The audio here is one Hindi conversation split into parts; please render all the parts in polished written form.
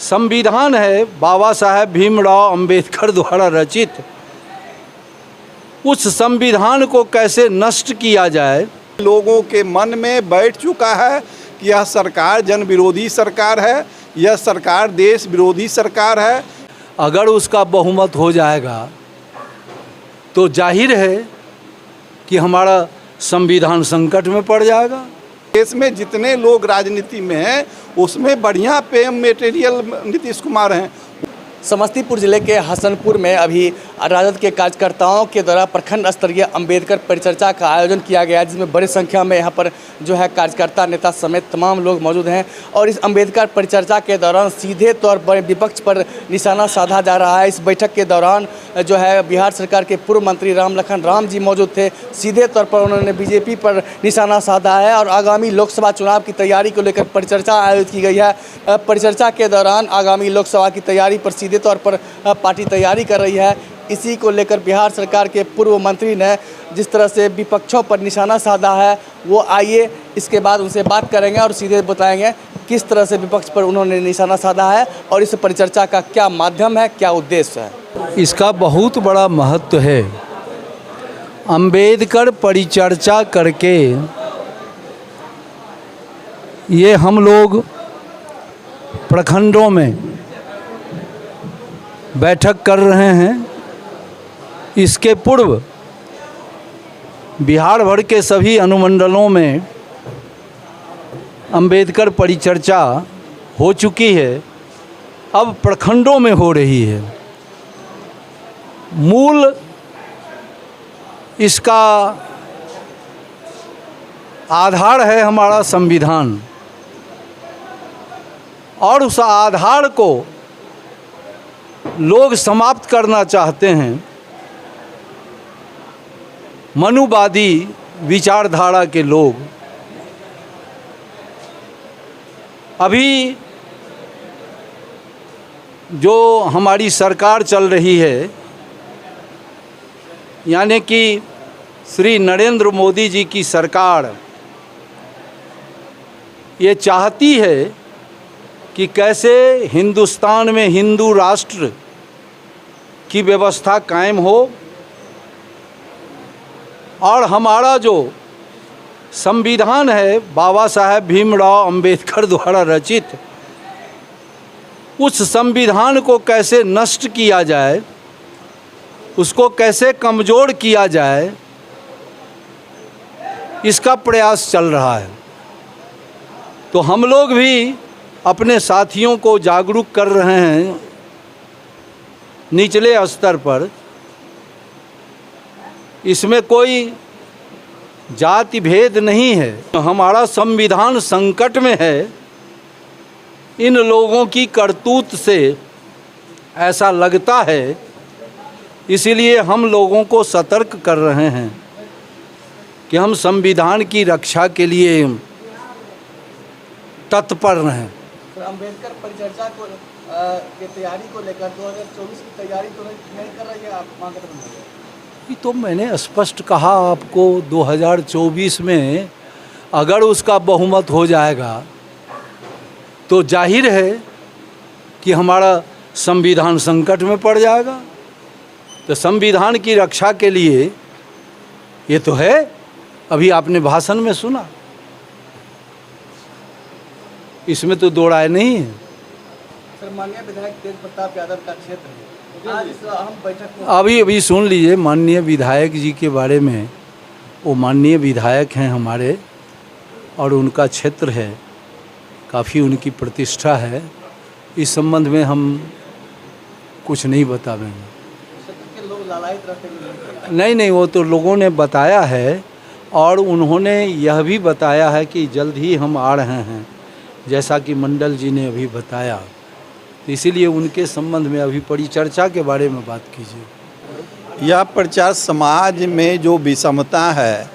संविधान है बाबा साहेब भीमराव अंबेडकर द्वारा रचित, उस संविधान को कैसे नष्ट किया जाए। लोगों के मन में बैठ चुका है कि यह सरकार जन विरोधी सरकार है, यह सरकार देश विरोधी सरकार है। अगर उसका बहुमत हो जाएगा तो जाहिर है कि हमारा संविधान संकट में पड़ जाएगा। देश में जितने लोग राजनीति में हैं उसमें बढ़िया पे मटेरियल नीतीश कुमार हैं। समस्तीपुर जिले के हसनपुर में अभी राजद के कार्यकर्ताओं के द्वारा प्रखंड स्तरीय अंबेडकर परिचर्चा का आयोजन किया गया, जिसमें बड़ी संख्या में यहाँ पर जो है कार्यकर्ता नेता समेत तमाम लोग मौजूद हैं। और इस अंबेडकर परिचर्चा के दौरान सीधे तौर पर विपक्ष पर निशाना साधा जा रहा है। इस बैठक के दौरान जो है बिहार सरकार के पूर्व मंत्री रामलखन राम जी मौजूद थे। सीधे तौर पर उन्होंने बीजेपी पर निशाना साधा है और आगामी लोकसभा चुनाव की तैयारी को लेकर परिचर्चा आयोजित की गई है। परिचर्चा के दौरान आगामी लोकसभा की तैयारी पर सीधे तौर पर पार्टी तैयारी कर रही है। इसी को लेकर बिहार सरकार के पूर्व मंत्री ने जिस तरह से विपक्षों पर निशाना साधा है, वो आइए इसके बाद उनसे बात करेंगे और सीधे बताएंगे किस तरह से विपक्ष पर उन्होंने निशाना साधा है और इस परिचर्चा का क्या माध्यम है, क्या उद्देश्य है। इसका बहुत बड़ा महत्व है। अंबेडकर परिचर्चा करके ये हम लोग प्रखंडों में बैठक कर रहे हैं। इसके पूर्व बिहार भर के सभी अनुमंडलों में अंबेडकर परिचर्चा हो चुकी है, अब प्रखंडों में हो रही है। मूल इसका आधार है हमारा संविधान, और उस आधार को लोग समाप्त करना चाहते हैं। मनुवादी विचारधारा के लोग अभी जो हमारी सरकार चल रही है, यानी कि श्री नरेंद्र मोदी जी की सरकार, ये चाहती है कि कैसे हिंदुस्तान में हिंदू राष्ट्र की व्यवस्था कायम हो और हमारा जो संविधान है बाबा साहेब भीमराव अंबेडकर द्वारा रचित, उस संविधान को कैसे नष्ट किया जाए, उसको कैसे कमज़ोर किया जाए, इसका प्रयास चल रहा है। तो हम लोग भी अपने साथियों को जागरूक कर रहे हैं निचले स्तर पर। इसमें कोई जाति भेद नहीं है। हमारा संविधान संकट में है। इन लोगों की करतूत से ऐसा लगता है, इसीलिए हम लोगों को सतर्क कर रहे हैं कि हम संविधान की रक्षा के लिए तत्पर रहें। अंबेडकर परिचर्चा को की तैयारी को लेकर 2024 की तैयारी तो नहीं कर रही है आप, ये तो मैंने स्पष्ट कहा आपको। 2024 में अगर उसका बहुमत हो जाएगा तो जाहिर है कि हमारा संविधान संकट में पड़ जाएगा। तो संविधान की रक्षा के लिए ये तो है, अभी आपने भाषण में सुना, इसमें तो दो राय नहीं है। सर, माननीय विधायक तेज प्रताप यादव का क्षेत्र है, आज इस अहम बैठक में अभी सुन लीजिए माननीय विधायक जी के बारे में। वो माननीय विधायक हैं हमारे और उनका क्षेत्र है, काफ़ी उनकी प्रतिष्ठा है। इस संबंध में हम कुछ नहीं बतावेंगे। लोग लालायित रहते हैं। नहीं, वो तो लोगों ने बताया है और उन्होंने यह भी बताया है कि जल्द ही हम आ रहे हैं, जैसा कि मंडल जी ने अभी बताया। तो इसीलिए उनके संबंध में अभी परिचर्चा के बारे में बात कीजिए। यह प्रचार समाज में जो विषमता है,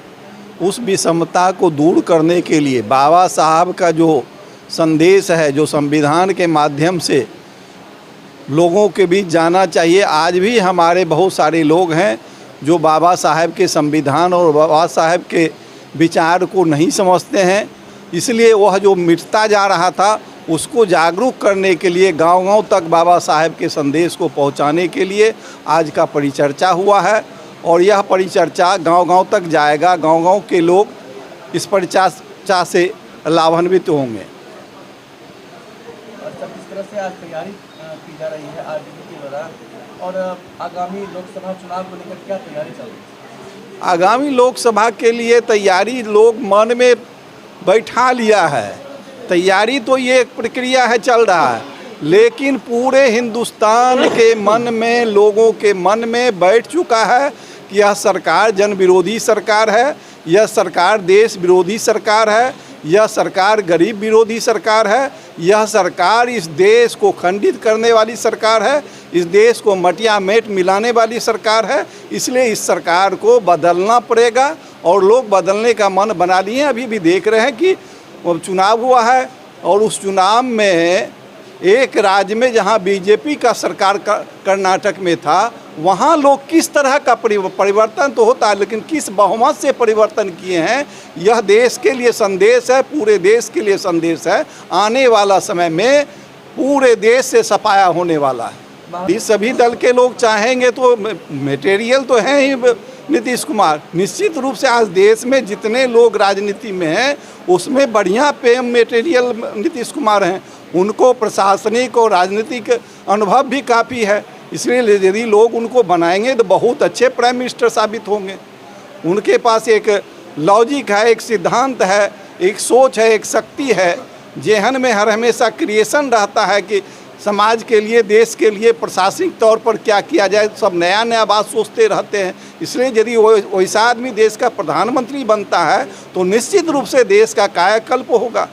उस विषमता को दूर करने के लिए बाबा साहब का जो संदेश है, जो संविधान के माध्यम से लोगों के बीच जाना चाहिए। आज भी हमारे बहुत सारे लोग हैं जो बाबा साहब के संविधान और बाबा साहब के विचार को नहीं समझते हैं, इसलिए वह जो मिटता जा रहा था उसको जागरूक करने के लिए, गांव-गांव तक बाबा साहेब के संदेश को पहुंचाने के लिए आज का परिचर्चा हुआ है और यह परिचर्चा गांव-गांव तक जाएगा। गांव-गांव के लोग इस परिचर्चा से लाभान्वित होंगे। और सब किस तरह से आज तैयारी की जा रही है आरजेडी के द्वारा, और आगामी लोकसभा चुनाव को लेकर क्या तैयारी चल रही है? आगामी लोकसभा के लिए तैयारी लोग मन में बैठा लिया है। तैयारी तो ये एक प्रक्रिया है, चल रहा है, लेकिन पूरे हिंदुस्तान के मन में, लोगों के मन में बैठ चुका है कि यह सरकार जन विरोधी सरकार है, यह सरकार देश विरोधी सरकार है, यह सरकार गरीब विरोधी सरकार है, यह सरकार इस देश को खंडित करने वाली सरकार है, इस देश को मटिया मेट मिलाने वाली सरकार है। इसलिए इस सरकार को बदलना पड़ेगा और लोग बदलने का मन बना लिए हैं। अभी भी देख रहे हैं कि चुनाव हुआ है और उस चुनाव में एक राज्य में जहां बीजेपी का सरकार कर्नाटक में था, वहां लोग किस तरह का परिवर्तन तो होता है, लेकिन किस बहुमत से परिवर्तन किए हैं, यह देश के लिए संदेश है, पूरे देश के लिए संदेश है। आने वाला समय में पूरे देश से सफाया होने वाला है। इस सभी दल के लोग चाहेंगे तो मटेरियल तो हैं ही नीतीश कुमार। निश्चित रूप से आज देश में जितने लोग राजनीति में हैं उसमें बढ़िया पे मटेरियल नीतीश कुमार हैं। उनको प्रशासनिक और राजनीतिक अनुभव भी काफ़ी है, इसलिए यदि लोग उनको बनाएंगे तो बहुत अच्छे प्राइम मिनिस्टर साबित होंगे। उनके पास एक लॉजिक है, एक सिद्धांत है, एक सोच है, एक शक्ति है। जेहन में हर हमेशा क्रिएशन रहता है कि समाज के लिए, देश के लिए प्रशासनिक तौर पर क्या किया जाए, सब नया नया बात सोचते रहते हैं। इसलिए यदि वैसा आदमी देश का प्रधानमंत्री बनता है तो निश्चित रूप से देश का कायाकल्प होगा।